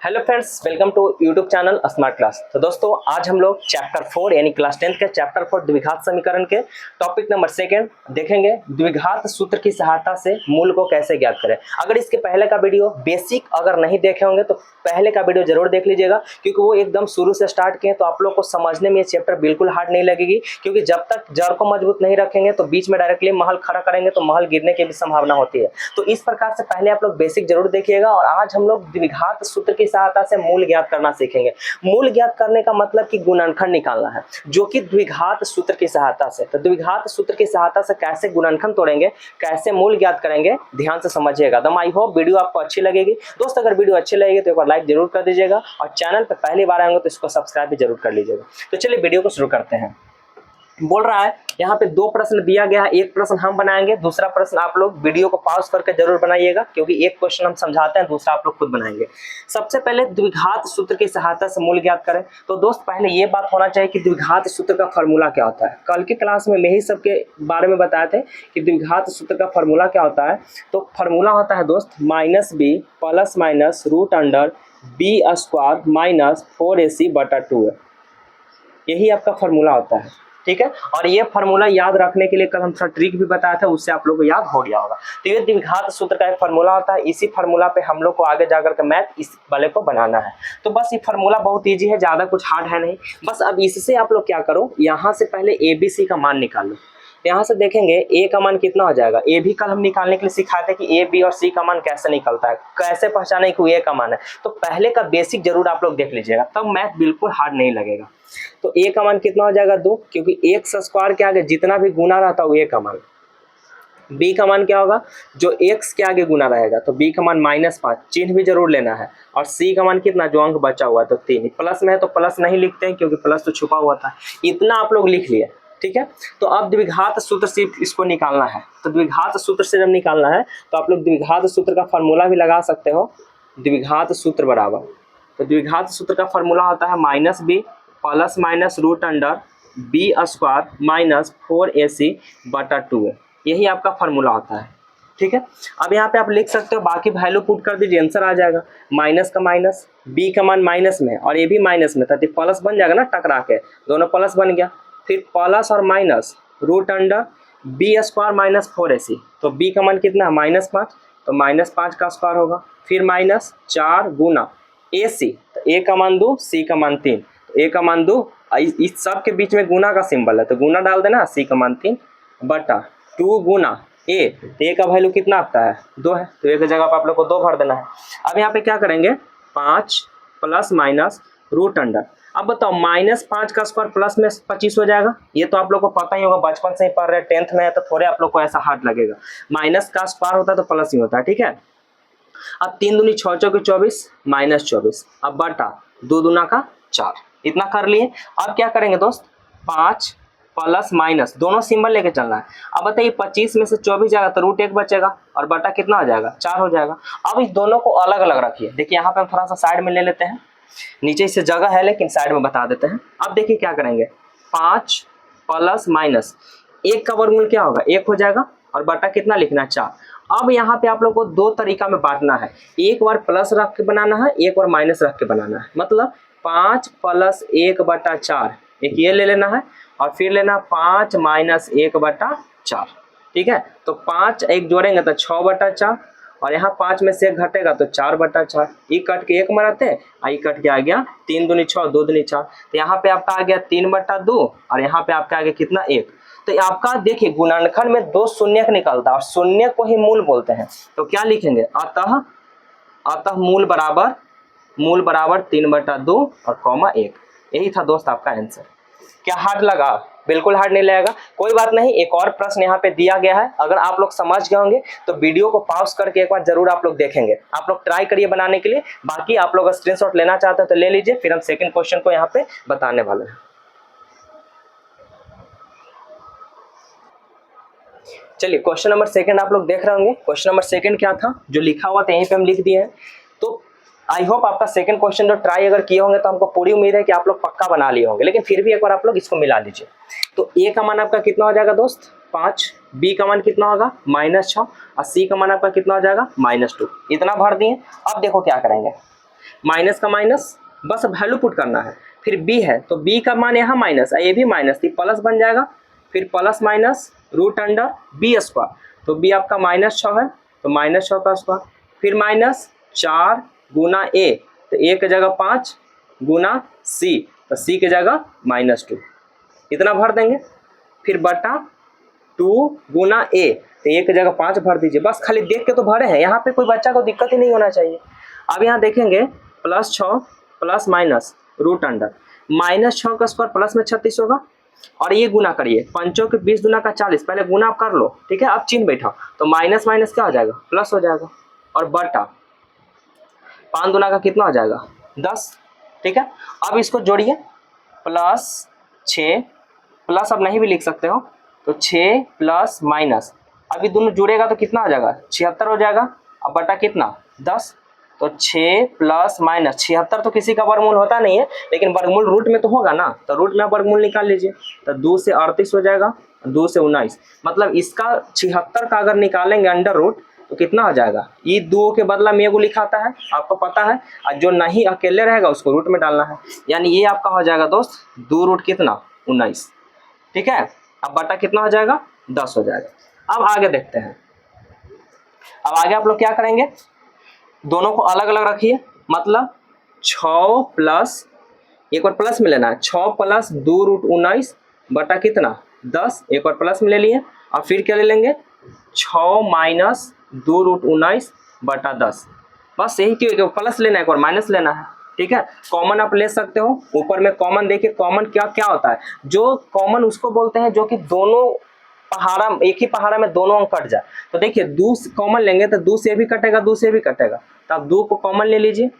Hello friends, welcome to YouTube channel smart class. तो दोस्तों आज हम लोग चैप्टर 4 यानी क्लास 10 के चैप्टर 4 द्विघात समीकरण के टॉपिक नंबर 2 देखेंगे। द्विघात सूत्र की सहायता से मूल को कैसे ज्ञात करें। अगर इसके पहले का वीडियो बेसिक अगर नहीं देखे होंगे तो पहले का वीडियो जरूर देख लीजिएगा, क्योंकि वो एकदम शुरू से स्टार्ट किए तो आप लोग को समझने में ये चैप्टर बिल्कुल हार्ड नहीं लगेगी। क्योंकि जब तक जड़ को मजबूत नहीं रखेंगे तो बीच में डायरेक्टली महल खड़ा करेंगे तो महल गिरने की भी संभावना होती है। तो इस प्रकार से पहले आप लोग बेसिक जरूर देखिएगा। और आज हम लोग द्विघात सूत्र की सहायता से मूल ज्ञात करना सीखेंगे। मूल ज्ञात करने का मतलब कि गुणनखंड निकालना है, जो कि द्विघात सूत्र की सहायता से। तो द्विघात सूत्र की सहायता से कैसे गुणनखंड तोड़ेंगे, कैसे मूल ज्ञात करेंगे, ध्यान से समझिएगा। तो आई होप वीडियो आपको अच्छी लगेगी। दोस्त अगर वीडियो अच्छी लगेगी तो एक बार लाइक जरूर कर दीजिएगा, और चैनल पर पहली बार आएंगे तो इसको सब्सक्राइब भी जरूर कर लीजिएगा। तो चलिए वीडियो को शुरू करते हैं। बोल रहा है यहाँ पे 2 प्रश्न दिया गया है, एक प्रश्न हम बनाएंगे, दूसरा प्रश्न आप लोग वीडियो को पॉज करके जरूर बनाइएगा, क्योंकि एक क्वेश्चन हम समझाते हैं, दूसरा आप लोग खुद बनाएंगे। सबसे पहले द्विघात सूत्र की सहायता से मूल ज्ञात करें। तो दोस्त पहले ये बात होना चाहिए कि द्विघात सूत्र का फॉर्मूला क्या होता है। कल की क्लास में यही सब के बारे में बताए थे कि द्विघात सूत्र का फॉर्मूला क्या होता है। तो फॉर्मूला होता है दोस्त -b plus minus root under b square minus 4ac/2 है। यही आपका फॉर्मूला होता है, ठीक है। और ये फार्मूला याद रखने के लिए कल हम थोड़ा ट्रिक भी बताया था, उससे आप लोगों को याद हो गया होगा। तो ये द्विघात सूत्र का एक फार्मूला होता है। इसी फार्मूला पे हम लोग को आगे जाकर के मैथ इस वाले को बनाना है। तो बस ये फार्मूला बहुत इजी है, ज्यादा कुछ हार्ड है नहीं। बस अब इससे आप लोग क्या करो, यहाँ से पहले ABC का मान निकाल लो। यहाँ से देखेंगे ए का मान कितना हो जाएगा। ए भी कल हम निकालने के लिए सिखाए थे कि ए बी और सी का मान कैसे निकलता है, कैसे पहचाने कि ए का मान है। तो पहले का बेसिक जरूर आप लोग देख लीजिएगा, तब मैथ बिल्कुल हार्ड नहीं लगेगा। तो ए का मान कितना हो जाएगा 2, क्योंकि एक्स स्क्वायर के आगे जितना भी गुना रहता है ए का मान। बी का मान क्या होगा, जो एक्स के आगे गुना रहेगा, तो बी का मान -5, चिन्ह भी जरूर लेना है। और सी का मान कितना, जो अंक बचा हुआ तो 3, प्लस में है तो प्लस नहीं लिखते हैं क्योंकि प्लस तो छुपा हुआ था। इतना आप लोग लिख लिए, ठीक है। तो अब द्विघात सूत्र से इसको निकालना है। तो द्विघात सूत्र से जब निकालना है तो आप लोग द्विघात सूत्र का फॉर्मूला भी लगा सकते हो। द्विघात सूत्र बराबर, तो द्विघात सूत्र का फॉर्मूला होता है -b plus minus root under b square minus 4ac/2 है। यही आपका फॉर्मूला होता है, ठीक है। अब यहाँ पे आप लिख सकते हो, बाकी वैल्यू पुट कर दीजिए, आंसर आ जाएगा। माइनस का माइनस, बी का मान माइनस में और ये भी माइनस में था, तो प्लस बन जाएगा ना, टकरा के दोनों प्लस बन गया। फिर प्लस और minus root under b square minus 4ac, तो बी का मान कितना है -5, तो -5 का स्क्वायर होगा। फिर -4 गुना ac, तो ए का मान 2, सी का मान 3, ए का मान 2, इस सब के बीच में गुना का सिंबल है तो गुना डाल देना, सी का मान 3/2 गुना ए, तो ए का वैल्यू कितना आपका है 2 है, तो ए की जगह पर आप लोग को 2 भर देना है। अब यहाँ पे क्या करेंगे, 5 प्लस माइनस रूट अंडर। अब बताओ -5 का स्क्वायर प्लस में 25 हो जाएगा। ये तो आप लोग को पता ही होगा, बचपन से ही पढ़ रहे, 10th में है तो थोड़े आप लोग को ऐसा हार्ड लगेगा। माइनस का स्क्वायर होता है तो प्लस ही होता है, ठीक है। अब 3 दूनी 6 चौके 24 -24, अब बटा 2 दूना का 4, इतना कर लिए। अब क्या करेंगे दोस्त, 5 प्लस माइनस दोनों सिंबल लेके चलना है। अब बताइए 25 में से 24 जाएगा तो रूट 1 बचेगा और बटा कितना हो जाएगा, 4 हो जाएगा। अब इस दोनों को अलग अलग रखिए। देखिए यहाँ पे हम थोड़ा सा साइड में ले लेते हैं, नीचे से जगह है लेकिन साइड में बता देते हैं। अब देखिए क्या करेंगे, 5 प्लस माइनस 1 का वर्गमूल क्या होगा, 1 हो जाएगा और बटा कितना लिखना है, 4। अब यहाँ पे आप लोग को 2 तरीका में बांटना है, एक बार प्लस रख के बनाना है, एक बार माइनस रख के बनाना है। मतलब 5 प्लस 1/4, एक ये ले लेना है और फिर लेना 5 माइनस 1/4, ठीक है। तो 5 एक जोड़ेंगे तो 6/4 और यहाँ 5 में से 1 घटेगा तो 4/4, ई कट के 1 मराते हैं, आई कट के आ गया 3 दूनी 6, 2 दूनी 4, तो यहाँ पे आपका आ गया 3/2 और यहाँ पे आपका आ गया कितना, 1। तो आपका देखिए गुणनखंड में 2 शून्य निकलता है और शून्य को ही मूल बोलते हैं। तो क्या लिखेंगे, अतः मूल बराबर 3/2 और कॉमा 1। यही था दोस्त आपका आंसर। क्या हार्ड लगा, बिल्कुल हार्ड नहीं लगेगा, कोई बात नहीं। एक और प्रश्न यहाँ पे दिया गया है, अगर आप लोग समझ गए होंगे तो वीडियो को पॉज करके एक बार जरूर आप लोग देखेंगे। आप लोग ट्राई करिए बनाने के लिए, बाकी आप लोग स्क्रीनशॉट लेना चाहते हैं तो ले लीजिए, फिर हम सेकंड क्वेश्चन को यहाँ पे बताने वाले हैं। चलिए क्वेश्चन नंबर 2 आप लोग देख रहे होंगे। क्वेश्चन नंबर 2 क्या था, जो लिखा हुआ था यहीं पे हम लिख दिए हैं। तो आई होप आपका सेकंड क्वेश्चन जो ट्राई अगर किए होंगे तो हमको पूरी उम्मीद है कि आप लोग पक्का बना लिए होंगे, लेकिन फिर भी एक बार आप लोग इसको मिला लीजिए। तो ए का मान आपका कितना हो जाएगा दोस्त, 5, बी का मान कितना होगा -6 और सी का मान आपका कितना हो जाएगा -2, इतना भर दिए। अब देखो क्या करेंगे, माइनस का माइनस, बस वैल्यू पुट करना है। फिर b है तो b का मान यहाँ माइनस, ये भी माइनस, तो प्लस बन जाएगा। फिर plus minus root under b square, तो b आपका -6 है तो -6 का स्क्वायर। फिर माइनस 4 गुना a, तो a की जगह 5 गुना c, तो c की जगह -2, इतना भर देंगे। फिर बटा 2 गुना a, तो a की जगह 5 भर दीजिए, बस खाली देख के तो भरे हैं, यहाँ पे कोई बच्चा को दिक्कत ही नहीं होना चाहिए। अब यहाँ देखेंगे +6 प्लस माइनस रूट अंडर -6 का स्क्वायर प्लस में 36 होगा, और ये गुना करिए, 5 के 20 दुना का 40, पहले गुना आप कर लो, ठीक है। अब चिन्ह बैठाओ तो माइनस माइनस क्या हो जाएगा, प्लस हो जाएगा, और बटा 5 दुना का कितना हो जाएगा 10, ठीक है। अब इसको जोड़िए, +6 प्लस अब नहीं भी लिख सकते हो, तो 6 प्लस माइनस, अभी दोनों जुड़ेगा तो कितना हो जाएगा 76 हो जाएगा, अब बटा कितना 10, तो 6 प्लस माइनस 76 तो किसी का वर्गमूल होता नहीं है, लेकिन वर्गमूल रूट में तो होगा ना, तो रूट में आप वर्गमूल निकाल लीजिए, तो 2 से 38 हो जाएगा, 2 से 19, मतलब इसका 76 का अगर निकालेंगे अंडर रूट तो कितना हो जाएगा, ये 2 के बदला में एगो लिखाता है, आपको पता है, और जो नहीं अकेले रहेगा उसको रूट में डालना है, यानी ये आपका हो जाएगा दोस्त 2 रूट कितना 19, ठीक है। अब बटा कितना हो जाएगा 10 हो जाएगा। अब आगे देखते हैं, अब आगे आप लोग क्या करेंगे, दोनों को अलग अलग रखिए, मतलब 6 प्लस, एक और प्लस में लेना है, 6 प्लस 2 रूट 19 बटा कितना 10, एक और प्लस में ले लिए, और फिर क्या ले लेंगे 6 माइनस 2 रूट 19 बटा 10, बस यही क्यों, प्लस लेना है एक और माइनस लेना है, ठीक है। कॉमन आप ले सकते हो, ऊपर में कॉमन देखिए, कॉमन क्या क्या होता है, जो कॉमन उसको बोलते हैं जो कि दोनों पहाड़ा, एक ही पहाड़ा में दोनों अंक कट जाए, तो देखिए 2 कॉमन लेंगे तो 2 से भी कटेगा, 2 से भी कटेगा, तो आप 2 को कॉमन ले लीजिए,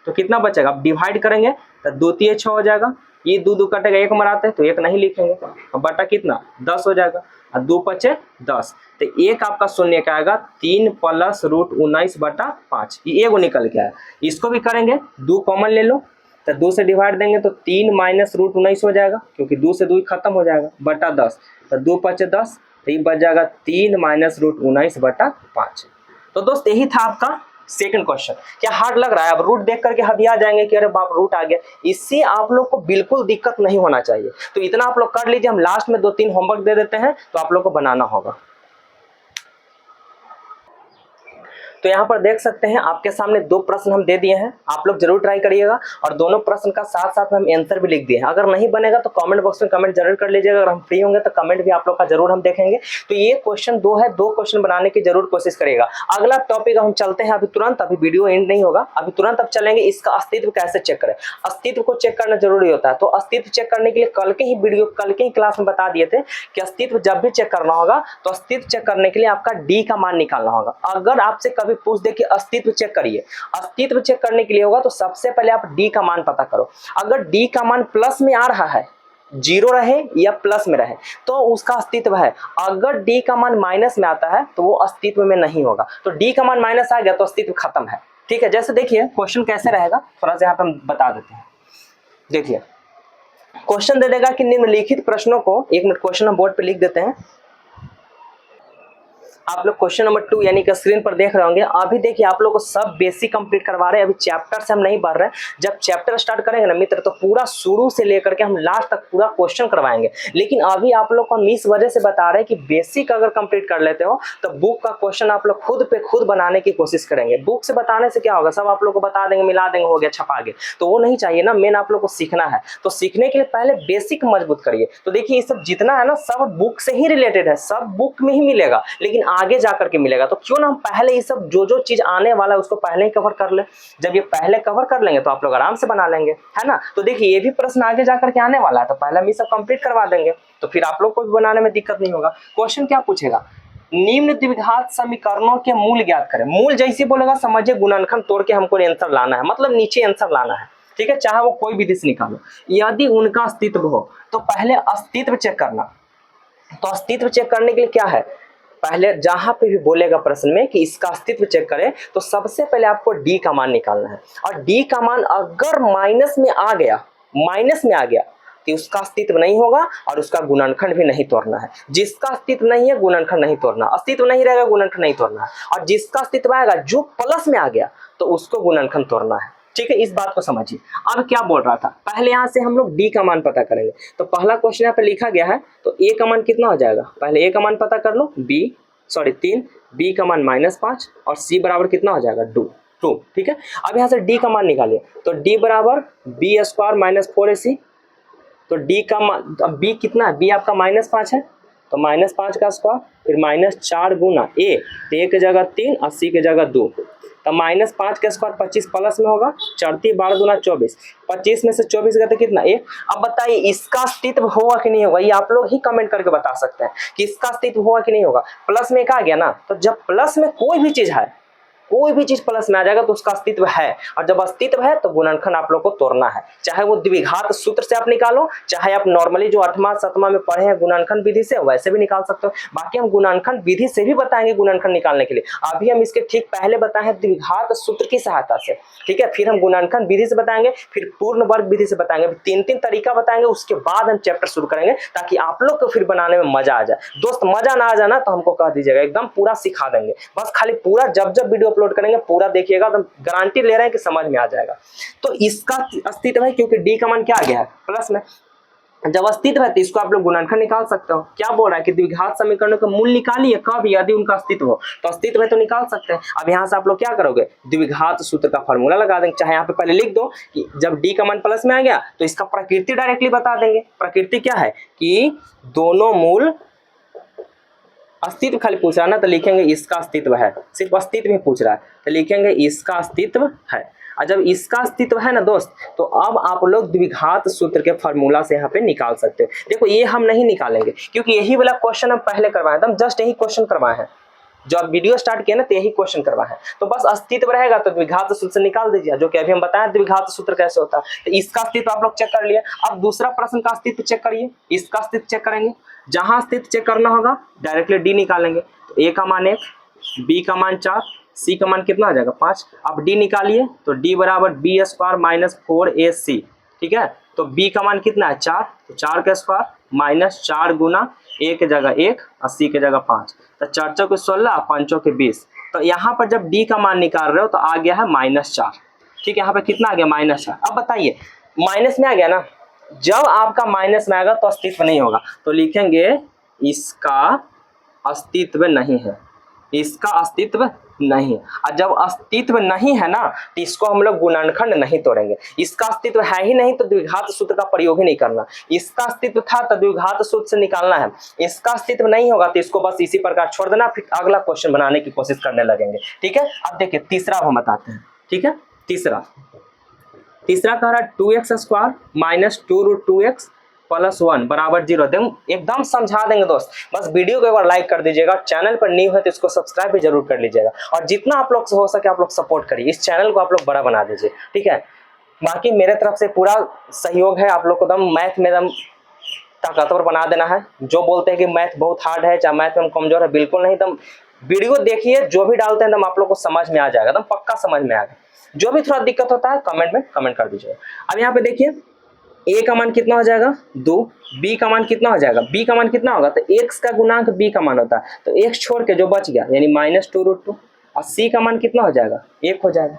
तो कितना बचेगा, आप डिवाइड करेंगे तो 2 3 6 हो जाएगा, ये 2 2 कटेगा, 1 मराते हैं तो 1 नहीं लिखेंगे, अब बटा कितना 10 हो जाएगा, और 2 बचे 10, तो 1 आपका शून्य का आएगा 3 प्लस रूट 19 बटा 5, ये एगो निकल के आया। इसको भी करेंगे, 2 कॉमन ले लो, तो 2 से डिवाइड देंगे तो 3 माइनस रूट 19 हो जाएगा, क्योंकि 2 से 2 खत्म हो जाएगा, बटा 10, तो 2 बचे 10, तो ये बच जाएगा 3 माइनस रूट 19 बटा 5। तो दोस्त यही था आपका सेकंड क्वेश्चन। क्या हार्ड लग रहा है, अब रूट देख करके हम आ जाएंगे कि अरे बाप रूट आ गया, इससे आप लोग को बिल्कुल दिक्कत नहीं होना चाहिए, तो इतना आप लोग कर लीजिए, हम लास्ट में 2-3 होमवर्क दे देते हैं, तो आप लोग को बनाना होगा। तो यहाँ पर देख सकते हैं आपके सामने 2 प्रश्न हम दे दिए हैं, आप लोग जरूर ट्राई करिएगा, और दोनों प्रश्न का साथ साथ में हम आंसर भी लिख दिए हैं, अगर नहीं बनेगा तो कमेंट बॉक्स में कमेंट जरूर कर लीजिएगा, अगर हम फ्री होंगे तो कमेंट भी आप लोग का जरूर हम देखेंगे। तो ये क्वेश्चन 2 है, 2 क्वेश्चन बनाने की जरूर कोशिश करिएगा। अगला टॉपिक हम चलते हैं अभी तुरंत, अभी वीडियो एंड नहीं होगा, अभी तुरंत अब चलेंगे, इसका अस्तित्व कैसे चेक करें, अस्तित्व को चेक करना जरूरी होता है। तो अस्तित्व चेक करने के लिए कल के ही वीडियो, कल के ही क्लास में बता दिए थे कि अस्तित्व जब भी चेक करना होगा तो अस्तित्व चेक करने के लिए आपका डी का मान निकालना होगा। अगर आपसे कभी पूछ दे कि अस्तित्व चेक करिए, अस्तित्व चेक करने के लिए होगा तो सबसे पहले आप डी का मान पता करो। अगर डी का मान प्लस में आ रहा है, 0 रहे या प्लस में रहे तो उसका अस्तित्व है, अगर डी का मान माइनस में आता है तो वो अस्तित्व में नहीं होगा। तो डी का मान माइनस आ गया तो अस्तित्व खत्म है, ठीक है। जैसे देखिए क्वेश्चन कैसे रहेगा, थोड़ा सा यहाँ पे हम बता देते हैं। देखिए क्वेश्चन दे देगा कि निम्नलिखित प्रश्नों को, 1 मिनट क्वेश्चन हम बोर्ड पे लिख देते हैं। आप लोग क्वेश्चन नंबर 2 यानी कि स्क्रीन पर देख रहे होंगे। अभी देखिए आप लोग को सब बेसिक कंप्लीट करवा रहे हैं, अभी चैप्टर से हम नहीं बढ़ रहे हैं। जब चैप्टर स्टार्ट करेंगे ना मित्र तो पूरा शुरू से लेकर के हम लास्ट तक पूरा क्वेश्चन करवाएंगे, लेकिन अभी आप लोग को हम इस वजह से बता रहे हैं कि बेसिक अगर कंप्लीट कर लेते हो तो बुक का क्वेश्चन आप लोग खुद पे खुद बनाने की कोशिश करेंगे। बुक से बताने से क्या होगा, सब आप लोग को बता देंगे, मिला देंगे, हो गया छपा गया, तो वो नहीं चाहिए ना। मेन आप लोग को सीखना है, तो सीखने के लिए पहले बेसिक मजबूत करिए। तो देखिए ये सब जितना है ना सब बुक से ही रिलेटेड है, सब बुक में ही मिलेगा, लेकिन आगे जाकर के मिलेगा। तो क्यों ना हम पहले ये सब जो चीज आने वाला है उसको पहले ही कवर कर ले। जब ये पहले कवर कर लेंगे तो आप लोग आराम से बना लेंगे, है ना। तो देखिए ये भी प्रश्न आगे जाकर के आने वाला है, तो पहले हम ये सब कंप्लीट करवा देंगे, तो फिर आप लोग को भी बनाने में दिक्कत नहीं होगा। क्वेश्चन क्या पूछेगा, निम्न द्विघात समीकरणों के मूल ज्ञात करें। मूल जैसे बोलेगा समझिए गुणनखंड तोड़ के हमको आंसर लाना है, मतलब नीचे आंसर लाना है, ठीक है, चाहे वो कोई विधि से निकालो। यदि उनका अस्तित्व हो तो पहले अस्तित्व चेक करना। तो अस्तित्व चेक करने के लिए क्या है, पहले जहां पे भी बोलेगा प्रश्न में कि इसका अस्तित्व चेक करें तो सबसे पहले आपको डी का मान निकालना है, और डी का मान अगर माइनस में आ गया, माइनस में आ गया तो उसका अस्तित्व नहीं होगा और उसका गुणनखंड भी नहीं तोड़ना है। जिसका अस्तित्व नहीं है गुणनखंड नहीं तोड़ना, अस्तित्व नहीं रहेगा गुणनखंड नहीं तोड़ना है, और जिसका अस्तित्व आएगा जो प्लस में आ गया तो उसको गुणनखंड तोड़ना है, ठीक है, इस बात को समझिए। अब क्या बोल रहा था, पहले यहाँ से हम लोग डी का मान पता करेंगे। तो पहला क्वेश्चन यहाँ पे लिखा गया है, तो ए का मान कितना हो जाएगा, पहले ए का मान पता कर लो, 3, बी का मान -5 और सी बराबर कितना हो जाएगा 2। ठीक है, अब यहाँ से डी का मान निकालिए, तो डी बराबर b² - 4ac। तो डी का मान, अब बी कितना है, बी आपका -5 है, तो -5 का स्क्वायर, फिर -4 गुना ए, तो ए की जगह 3 और सी की जगह 2, तो -5 का स्क्वायर 25 प्लस में होगा, 4 × 12 = 24, 25 में से 24 गए तो कितना 1। अब बताइए इसका अस्तित्व होगा कि नहीं होगा, ये आप लोग ही कमेंट करके बता सकते हैं कि इसका अस्तित्व होगा कि नहीं होगा। प्लस में एक आ गया ना, तो जब प्लस में कोई भी चीज है, कोई भी चीज प्लस में आ जाएगा तो उसका अस्तित्व है, और जब अस्तित्व है तो गुणनखंड आप लोग को तोड़ना है, चाहे वो द्विघात सूत्र से आप निकालो, चाहे आप नॉर्मली जो 8वां 7वां में पढ़े हैं गुणनखंड विधि से, वैसे भी निकाल सकते हो। बाकी हम गुणनखंड विधि से भी बताएंगे गुणनखंड निकालने के लिए, अभी हम इसके ठीक पहले बताए हैं द्विघात सूत्र की सहायता से, ठीक है। फिर हम गुणनखंड विधि से बताएंगे, फिर पूर्ण वर्ग विधि से बताएंगे, 3 तरीका बताएंगे, उसके बाद हम चैप्टर शुरू करेंगे, ताकि आप लोग को फिर बनाने में मजा आ जाए। दोस्त मजा ना आ जाना तो हमको कह दीजिएगा, एकदम पूरा सिखा देंगे, बस खाली पूरा जब वीडियो अपलोड करेंगे पूरा देखिएगा, तो गारंटी ले रहे हैं कि समझ में आ जाएगा। तो इसका अस्तित्व है, क्योंकि डी का मान क्या आ गया है प्लस में, जब अस्तित्व है तो इसको आप लोग गुणनखंड निकाल सकते हो। क्या बोल रहा है कि द्विघात समीकरणों का मूल निकालिए, कब, यदि उनका अस्तित्व हो, तो अस्तित्व है तो निकाल सकते हैं। अब यहाँ से आप लोग क्या करोगे, द्विघात सूत्र का फॉर्मूला लगा देंगे, चाहे यहाँ पे पहले लिख दो कि जब डी का मान प्लस में आ गया तो इसका प्रकृति डायरेक्टली बता देंगे। प्रकृति क्या है कि दोनों मूल, अस्तित्व खाली पूछ रहा है ना, तो लिखेंगे इसका अस्तित्व है, सिर्फ अस्तित्व ही पूछ रहा है तो लिखेंगे इसका अस्तित्व है। और जब इसका अस्तित्व है ना दोस्त, तो अब आप लोग द्विघात सूत्र के फॉर्मूला से यहाँ पे निकाल सकते हो। देखो ये हम नहीं निकालेंगे, क्योंकि यही वाला क्वेश्चन हम पहले करवाए थे, हम जस्ट यही क्वेश्चन करवाए हैं, जो आप वीडियो स्टार्ट किए ना तो यही क्वेश्चन करवाए हैं। तो बस अस्तित्व रहेगा तो द्विघात सूत्र से निकाल दीजिए, जो कि अभी हम बताएं द्विघात सूत्र कैसे होता है। तो इसका अस्तित्व आप लोग चेक कर लिए, अब दूसरा प्रश्न का अस्तित्व चेक करिए, इसका अस्तित्व चेक करेंगे, जहां अस्तित्व चेक करना होगा डायरेक्टली डी निकालेंगे, तो ए का मान 1, बी का मान 4, सी का मान कितना आ जाएगा 5। अब डी निकालिए, तो डी बराबर b² - 4ac, ठीक है। तो b का मान कितना है 4, तो 4 का स्क्वायर -4 गुना a की जगह 1 और c की जगह 5, तो 4 × 16 5 × 20। तो यहाँ पर जब d का मान निकाल रहे हो तो आ गया है -4, ठीक है। यहाँ पे कितना आ गया -4। अब बताइए माइनस में आ गया ना, जब आपका माइनस में आएगा तो अस्तित्व नहीं होगा, तो लिखेंगे इसका अस्तित्व नहीं है, इसका अस्तित्व नहीं। और जब अस्तित्व नहीं है ना तो इसको हम लोग गुणनखंड नहीं तोड़ेंगे। इसका अस्तित्व है ही नहीं तो द्विघात सूत्र का प्रयोग ही नहीं करना, इसका अस्तित्व था तो द्विघात सूत्र से निकालना है, इसका अस्तित्व नहीं होगा तो इसको बस इसी प्रकार छोड़ देना, फिर अगला क्वेश्चन बनाने की कोशिश करने लगेंगे, ठीक है। अब देखिए तीसरा हम बताते हैं, ठीक है। तीसरा कह रहा है 2x² - 2√2x + 1 = 0। एकदम समझा देंगे दोस्त, बस वीडियो को एक बार लाइक कर दीजिएगा, चैनल पर न्यू है तो इसको सब्सक्राइब भी जरूर कर लीजिएगा, और जितना आप लोग से हो सके आप लोग सपोर्ट करिए, इस चैनल को आप लोग बड़ा बना दीजिए, ठीक है। बाकी मेरे तरफ से पूरा सहयोग है, आप लोग को एकदम मैथ में एकदम ताकतवर बना देना है। जो बोलते हैं कि मैथ बहुत हार्ड है, चाहे मैथ में हम कमजोर है, बिल्कुल नहीं, एकदम वीडियो देखिए, जो भी डालते हैं एकदम आप लोग को समझ में आ जाएगा, एकदम पक्का समझ में आएगा। जो भी थोड़ा दिक्कत होता है कमेंट में कमेंट कर दीजिए। अब यहाँ पे देखिए a का मान कितना हो जाएगा 2, b का मान कितना हो जाएगा, b का मान कितना होगा, तो x का गुणांक b का मान होता है, तो x छोड़ के जो बच गया यानी -2√2, और c का मान कितना हो जाएगा 1 हो जाएगा।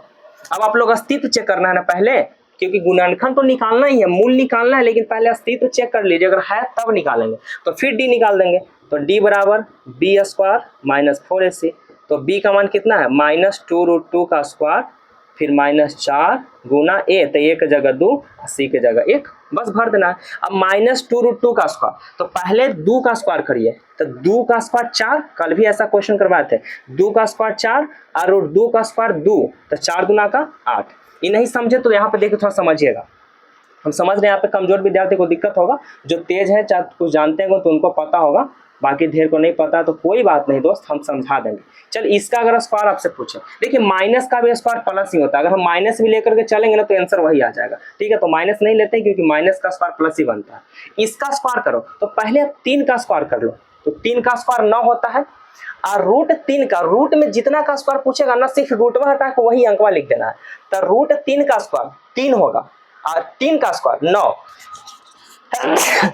अब आप लोग अस्तित्व चेक करना है ना पहले, क्योंकि गुणनखंड तो निकालना ही है, मूल निकालना है, लेकिन पहले अस्तित्व चेक कर लीजिए, अगर है तब निकालेंगे, तो फिर d निकाल देंगे, तो d बराबर b² - 4ac, तो b का मान कितना है -2√2 का स्क्वायर, फिर -4 गुना a, तो a की जगह 2 c की जगह 1, बस भर देना है। अब -2√2 का स्क्वायर, तो पहले 2 का स्क्वायर करिए, तो 2 का स्क्वायर 4, कल भी ऐसा क्वेश्चन करवाए थे, 2 का स्क्वायर 4 और √2 का स्क्वायर 2, तो 4 गुना का 8। ये नहीं समझे तो यहाँ पे देखिए थोड़ा समझिएगा, हम समझ रहे हैं, यहाँ पे कमजोर विद्यार्थी को दिक्कत होगा, जो तेज है चाहे कुछ जानते हैं तो उनको पता होगा, बाकी ढेर को नहीं पता तो कोई बात नहीं दोस्त, हम समझा देंगे। चल इसका अगर स्क्वायर आपसे पूछे, देखिए माइनस का भी स्क्वायर प्लस ही होता है, अगर हम माइनस भी लेकर के चलेंगे ना तो आंसर वही आ जाएगा, ठीक है। तो माइनस नहीं लेते हैं क्योंकि माइनस का स्क्वायर प्लस ही बनता है। इसका स्क्वायर करो तो पहले आप 3 का स्क्वायर कर लो, तो 3 का स्क्वायर 9 होता है, और √3 का, रूट में जितना का स्क्वायर पूछेगा ना सिर्फ रूटवा हटा के वही अंकवा लिख देना है, तो √3 का स्क्वायर 3 होगा, और 3 का स्क्वायर 9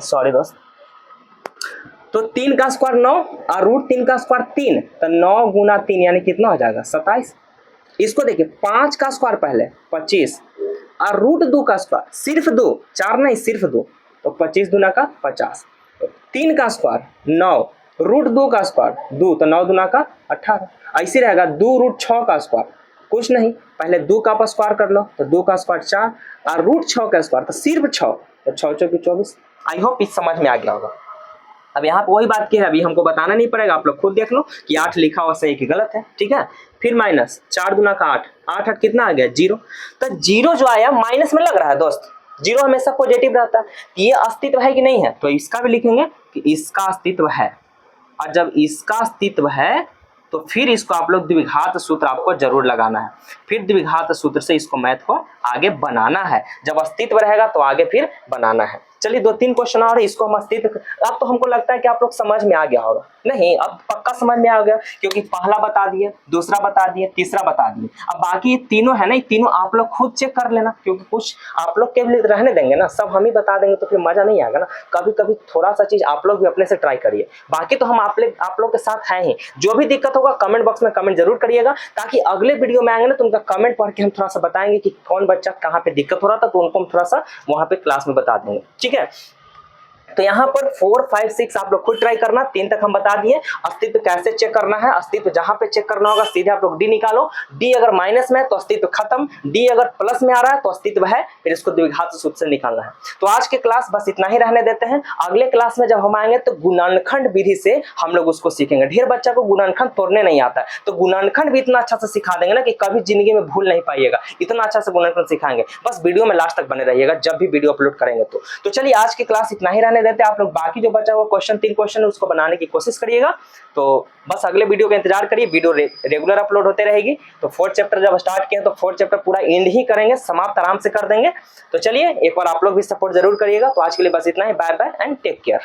सॉरी दोस्त, तो 3 का स्क्वायर 9 और √3 का स्क्वायर 3, तो 9 गुना 3 यानी कितना हो जाएगा 27। इसको देखिए 5 का स्क्वायर पहले 25 और रूट 2 का स्क्वायर सिर्फ 2, 4 नहीं सिर्फ 2, तो 25 दूना का 50। 3 का स्क्वायर 9, रूट 2 का स्क्वायर 2, तो 9 दूना का 18। ऐसे रहेगा 2 रूट 6 का स्क्वायर कुछ नहीं, पहले 2 का स्क्वायर कर लो, तो 2 का स्क्वायर 4 और रूट 6 का स्क्वायर तो सिर्फ 6, तो 6 चौकी 24। आई होप इस समझ में आ गया होगा। अब यहाँ पे वही बात की है, अभी हमको बताना नहीं पड़ेगा, आप लोग खुद देख लो कि 8 लिखा हुआ सही कि गलत है, ठीक है। फिर माइनस 4 दूना का 8, 8 8 कितना आ गया 0, तो 0 जो आया माइनस में लग रहा है दोस्त, 0 हमेशा पॉजिटिव रहता है, ये अस्तित्व है कि नहीं है, तो इसका भी लिखेंगे कि इसका अस्तित्व है। और जब इसका अस्तित्व है तो फिर इसको आप लोग द्विघात सूत्र आपको जरूर लगाना है, फिर द्विघात सूत्र से इसको मैथ को आगे बनाना है। जब अस्तित्व रहेगा तो आगे फिर बनाना है। चलिए 2-3 क्वेश्चन और इसको हम अस्तित्व, अब तो हमको लगता है कि आप लोग समझ में आ गया होगा, नहीं अब पक्का समझ में आ गया, क्योंकि पहला बता दिए, दूसरा बता दिए, तीसरा बता दिए। अब बाकी ये तीनों है ना, ये तीनों आप लोग खुद चेक कर लेना, क्योंकि कुछ आप लोग के लिए रहने देंगे ना, सब हम ही बता देंगे तो फिर मजा नहीं आएगा ना। कभी कभी थोड़ा सा चीज आप लोग भी अपने से ट्राई करिए, बाकी तो हम आप लोग के साथ हैं ही। जो भी दिक्कत होगा कमेंट बॉक्स में कमेंट जरूर करिएगा, ताकि अगले वीडियो में आएंगे ना तो उनका कमेंट पढ़ के हम थोड़ा सा बताएंगे कि कौन बच्चा कहाँ पे दिक्कत हो रहा था, तो उनको हम थोड़ा सा वहां पे क्लास में बता देंगे, ठीक है। तो यहाँ पर 4, 5, 6 आप लोग खुद ट्राई करना, 3 तक हम बता दिए। अस्तित्व कैसे चेक करना है, अस्तित्व जहां पे चेक करना होगा सीधे आप लोग डी निकालो, डी अगर माइनस में है तो अस्तित्व खत्म, डी अगर प्लस में आ रहा है तो अस्तित्व है, फिर इसको द्विघात सूत्र से निकालना है। तो आज के क्लास बस इतना ही रहने देते हैं, अगले क्लास में जब हम आएंगे तो गुणनखंड विधि से हम लोग उसको सीखेंगे। ढेर बच्चा को गुणनखंड तोड़ने नहीं आता है, तो गुणनखंड भी इतना अच्छा से सिखा देंगे ना कि कभी जिंदगी में भूल नहीं पाइएगा, इतना अच्छा से गुणनखंड सिखाएंगे। बस वीडियो में लास्ट तक बने रहिएगा जब भी वीडियो अपलोड करेंगे तो चलिए आज की क्लास इतना ही रहने देते हैं। आप लोग बाकी जो बचा हुआ क्वेश्चन 3 क्वेश्चन है उसको बनाने की कोशिश करिएगा। तो बस अगले वीडियो का इंतजार करिए, वीडियो रेगुलर अपलोड होते रहेगी। तो 4th चैप्टर जब स्टार्ट किए तो 4th चैप्टर पूरा एंड ही करेंगे, समाप्त आराम से कर देंगे। तो चलिए एक बार आप लोग भी सपोर्ट जरूर करिएगा। तो आज के लिए बस इतना ही, bye bye and take care.